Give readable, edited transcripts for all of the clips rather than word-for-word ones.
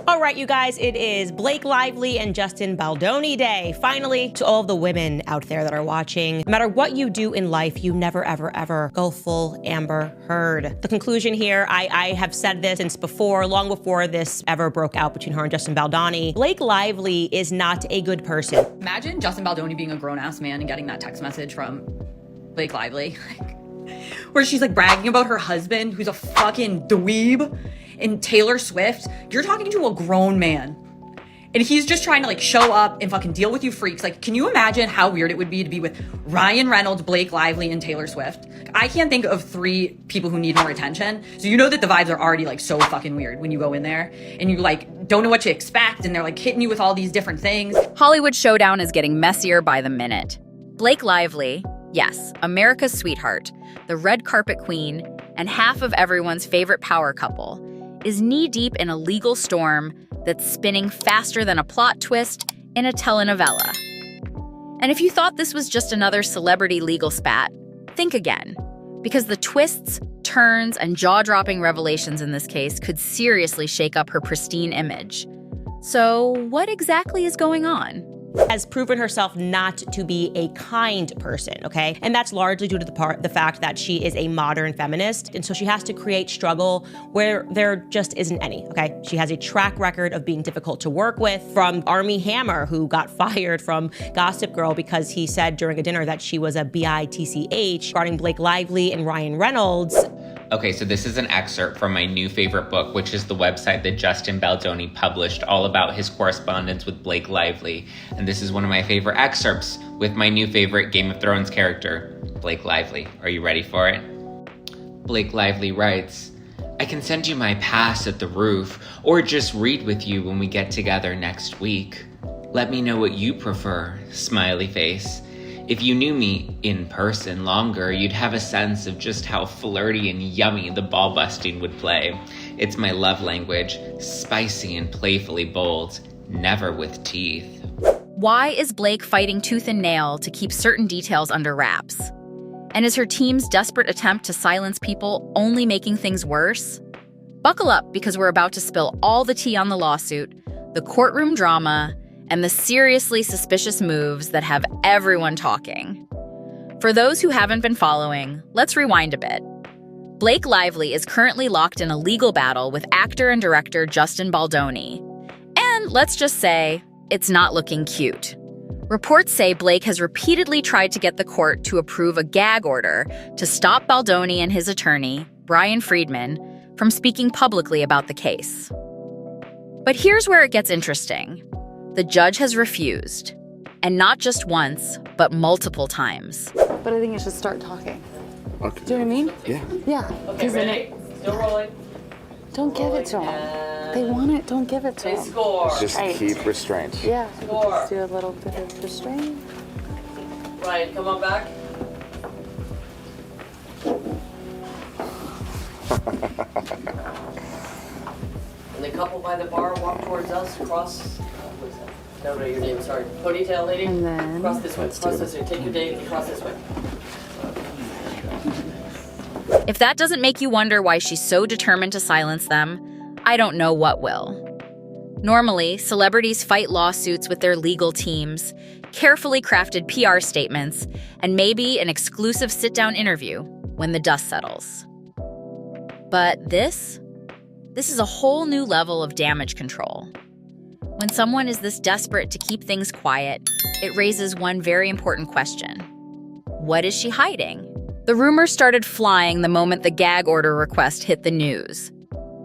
All right, you guys, it is Blake Lively and Justin Baldoni Day. Finally, to all of the women out there that are watching, no matter what you do in life, you never, ever, ever go full Amber Heard. The conclusion here, I have said this since before, long before this ever broke out between her and Justin Baldoni. Blake Lively is not a good person. Imagine Justin Baldoni being a grown-ass man and getting that text message from Blake Lively, where she's like bragging about her husband, who's a fucking dweeb, and Taylor Swift. You're talking to a grown man, and he's just trying to like show up and fucking deal with you freaks. Like, can you imagine how weird it would be to be with Ryan Reynolds, Blake Lively, and Taylor Swift? I can't think of 3 people who need more attention. So you know that the vibes are already like so fucking weird when you go in there and you like don't know what to expect, and they're like hitting you with all these different things. Hollywood Showdown is getting messier by the minute. Blake Lively, yes, America's sweetheart, the red carpet queen, and half of everyone's favorite power couple, is knee-deep in a legal storm that's spinning faster than a plot twist in a telenovela. And if you thought this was just another celebrity legal spat, think again, because the twists, turns, and jaw-dropping revelations in this case could seriously shake up her pristine image. So what exactly is going on? Has proven herself not to be a kind person, okay? And that's largely due to the fact that she is a modern feminist, and so she has to create struggle where there just isn't any, okay? She has a track record of being difficult to work with, from Armie Hammer, who got fired from Gossip Girl because he said during a dinner that she was a bitch, regarding Blake Lively and Ryan Reynolds. Okay, so this is an excerpt from my new favorite book, which is the website that Justin Baldoni published, all about his correspondence with Blake Lively. And this is one of my favorite excerpts with my new favorite Game of Thrones character, Blake Lively. Are you ready for it? Blake Lively writes, "I can send you my pass at the roof, or just read with you when we get together next week. Let me know what you prefer, smiley face. If you knew me in person longer, you'd have a sense of just how flirty and yummy the ball busting would play. It's my love language, spicy and playfully bold, never with teeth." Why is Blake fighting tooth and nail to keep certain details under wraps? And is her team's desperate attempt to silence people only making things worse? Buckle up, because we're about to spill all the tea on the lawsuit, the courtroom drama, and the seriously suspicious moves that have everyone talking. For those who haven't been following, let's rewind a bit. Blake Lively is currently locked in a legal battle with actor and director Justin Baldoni. And let's just say, it's not looking cute. Reports say Blake has repeatedly tried to get the court to approve a gag order to stop Baldoni and his attorney, Brian Friedman, from speaking publicly about the case. But here's where it gets interesting. The judge has refused, and not just once, but multiple times. But I think you should start talking. Okay. Do you know what I mean? Yeah. Yeah. Okay, ready? Still rolling. Don't give it to them. They want it, don't give it to them. Score. Just Right. keep restraint. Yeah. Score. Just do a little bit of restraint. Ryan, come on back. And the couple by the bar walk towards us, across. No, your name, sorry. Ponytail lady. And then- Cross this way, cross this way. Take your date and cross this way. If that doesn't make you wonder why she's so determined to silence them, I don't know what will. Normally, celebrities fight lawsuits with their legal teams, carefully crafted PR statements, and maybe an exclusive sit-down interview when the dust settles. But this is a whole new level of damage control. When someone is this desperate to keep things quiet, it raises one very important question. What is she hiding? The rumors started flying the moment the gag order request hit the news.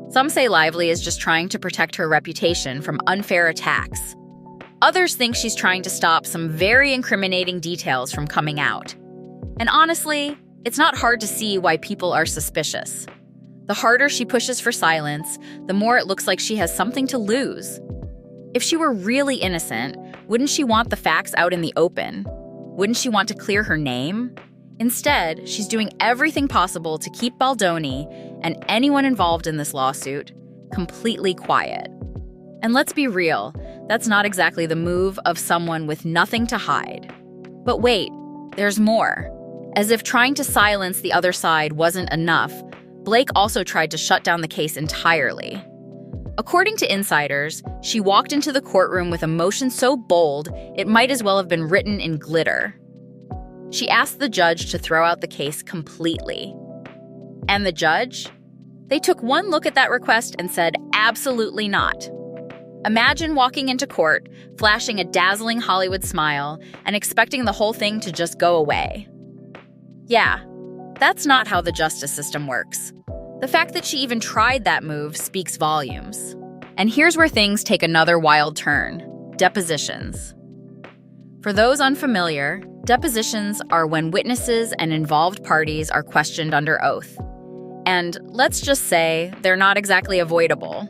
Some say Lively is just trying to protect her reputation from unfair attacks. Others think she's trying to stop some very incriminating details from coming out. And honestly, it's not hard to see why people are suspicious. The harder she pushes for silence, the more it looks like she has something to lose. If she were really innocent, wouldn't she want the facts out in the open? Wouldn't she want to clear her name? Instead, she's doing everything possible to keep Baldoni and anyone involved in this lawsuit completely quiet. And let's be real, that's not exactly the move of someone with nothing to hide. But wait, there's more. As if trying to silence the other side wasn't enough, Blake also tried to shut down the case entirely. According to insiders, she walked into the courtroom with emotion so bold it might as well have been written in glitter. She asked the judge to throw out the case completely. And the judge? They took one look at that request and said, absolutely not. Imagine walking into court, flashing a dazzling Hollywood smile, and expecting the whole thing to just go away. Yeah, that's not how the justice system works. The fact that she even tried that move speaks volumes. And here's where things take another wild turn: depositions. For those unfamiliar, depositions are when witnesses and involved parties are questioned under oath. And let's just say they're not exactly avoidable.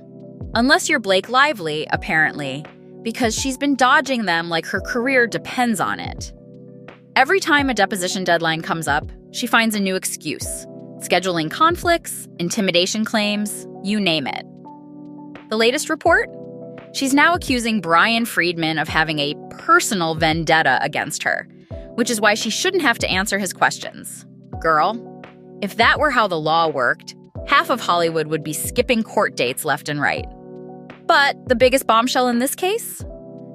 Unless you're Blake Lively, apparently, because she's been dodging them like her career depends on it. Every time a deposition deadline comes up, she finds a new excuse. Scheduling conflicts, intimidation claims, you name it. The latest report? She's now accusing Brian Friedman of having a personal vendetta against her, which is why she shouldn't have to answer his questions. Girl, if that were how the law worked, half of Hollywood would be skipping court dates left and right. But the biggest bombshell in this case?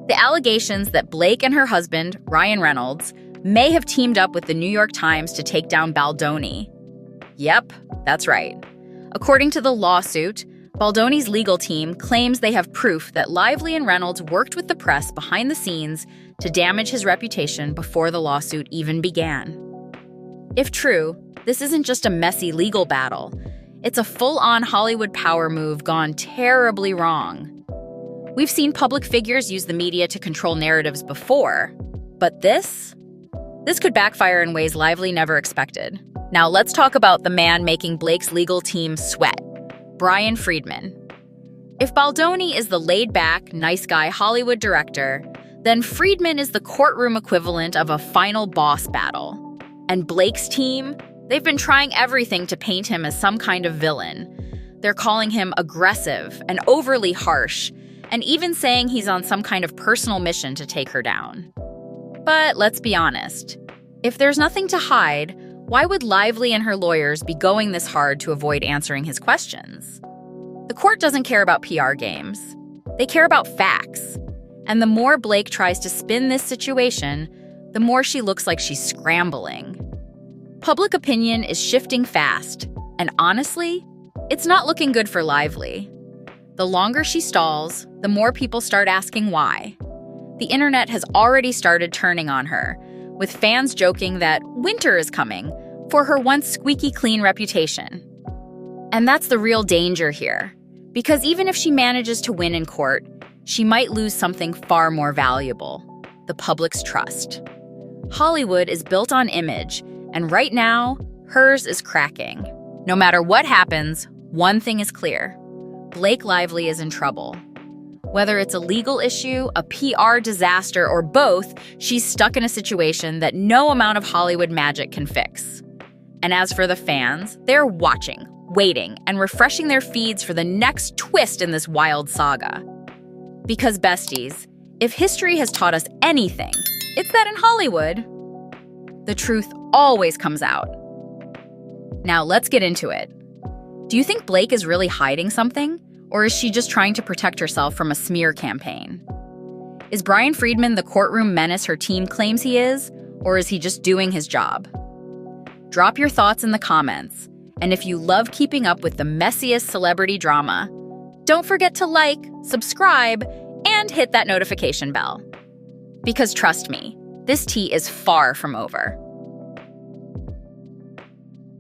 The allegations that Blake and her husband, Ryan Reynolds, may have teamed up with the New York Times to take down Baldoni. Yep, that's right. According to the lawsuit, Baldoni's legal team claims they have proof that Lively and Reynolds worked with the press behind the scenes to damage his reputation before the lawsuit even began. If true, this isn't just a messy legal battle. It's a full-on Hollywood power move gone terribly wrong. We've seen public figures use the media to control narratives before, but this could backfire in ways Lively never expected. Now let's talk about the man making Blake's legal team sweat, Brian Friedman. If Baldoni is the laid-back, nice guy Hollywood director, then Friedman is the courtroom equivalent of a final boss battle. And Blake's team? They've been trying everything to paint him as some kind of villain. They're calling him aggressive and overly harsh, and even saying he's on some kind of personal mission to take her down. But let's be honest. If there's nothing to hide, why would Lively and her lawyers be going this hard to avoid answering his questions? The court doesn't care about PR games. They care about facts. And the more Blake tries to spin this situation, the more she looks like she's scrambling. Public opinion is shifting fast, and honestly, it's not looking good for Lively. The longer she stalls, the more people start asking why. The internet has already started turning on her, with fans joking that winter is coming for her once squeaky clean reputation. And that's the real danger here, because even if she manages to win in court, she might lose something far more valuable: the public's trust. Hollywood is built on image, and right now, hers is cracking. No matter what happens, one thing is clear: Blake Lively is in trouble. Whether it's a legal issue, a PR disaster, or both, she's stuck in a situation that no amount of Hollywood magic can fix. And as for the fans, they're watching, waiting, and refreshing their feeds for the next twist in this wild saga. Because besties, if history has taught us anything, it's that in Hollywood, the truth always comes out. Now let's get into it. Do you think Blake is really hiding something? Or is she just trying to protect herself from a smear campaign? Is Brian Friedman the courtroom menace her team claims he is? Or is he just doing his job? Drop your thoughts in the comments. And if you love keeping up with the messiest celebrity drama, don't forget to like, subscribe, and hit that notification bell. Because trust me, this tea is far from over.